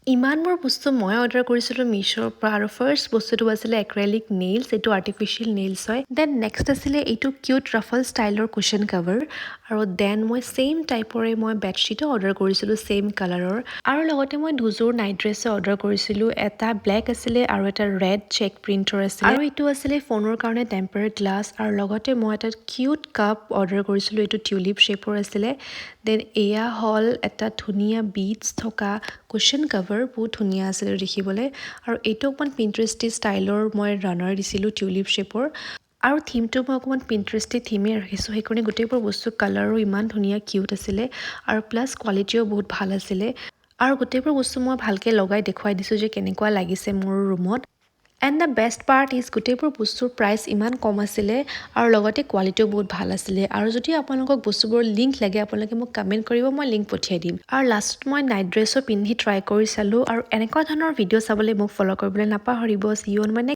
ইমানবোৰ বস্তু মই অৰ্ডাৰ কৰিছিলোঁ মিছ'ৰ পৰা আৰু ফাৰ্ষ্ট বস্তুটো আছিলে এক্ৰেলিক নেইলছ এইটো আৰ্টিফিচিয়েল নেইলছ হয় দেন নেক্সট আছিলে এইটো কিউট ৰাফল ষ্টাইলৰ কুশ্বন কভাৰ আৰু দেন মই ছেইম টাইপৰে মই বেডশ্বীটো অৰ্ডাৰ কৰিছিলোঁ ছেইম কালাৰৰ আৰু লগতে মই দুযোৰ নাইট ড্ৰেছো অৰ্ডাৰ কৰিছিলোঁ এটা ব্লেক আছিলে আৰু এটা ৰেড চেক প্ৰিণ্টৰ আছিলে আৰু এইটো আছিলে ফোনৰ কাৰণে টেম্পাৰ গ্লাছ আৰু লগতে মই এটা কিউট কাপ অৰ্ডাৰ কৰিছিলোঁ এইটো টিউলিপ শ্বেপৰ আছিলে দেন এয়া হ'ল এটা ধুনীয়া বিটছ থকা কুশ্বন কভাৰ বহুত ধুনীয়া আছিলে দেখিবলৈ আৰু এইটো অকণমান পিণ্টাৰেষ্টি ষ্টাইলৰ মই ৰানাৰ দিছিলোঁ টিউলিপ শ্বেপৰ আৰু থিমটো মই অকণমান পিণ্টাৰেষ্টি থিমেই ৰাখিছোঁ সেইকাৰণে গোটেইবোৰ বস্তু কালাৰো ইমান ধুনীয়া কিউট আছিলে আৰু প্লাছ কোৱালিটিও বহুত ভাল আছিলে আৰু গোটেইবোৰ বস্তু মই ভালকৈ লগাই দেখুৱাই দিছোঁ যে কেনেকুৱা লাগিছে মোৰ ৰুমত and the best part is গোটেইবোৰ বস্তুৰ প্ৰাইচ ইমান কম আছিলে আৰু লগতে কোৱালিটিও বহুত ভাল আছিলে আৰু যদি আপোনালোকক বস্তুবোৰৰ লিংক লাগে আপোনালোকে মোক কমেণ্ট কৰিব মই লিংক পঠিয়াই দিম আৰু লাষ্টত মই নাইট ড্ৰেছো পিন্ধি ট্ৰাই কৰি চালোঁ আৰু এনেকুৱা ধৰণৰ ভিডিঅ' চাবলৈ মোক ফ'ল' কৰিবলৈ নাপাহৰিব see you on my next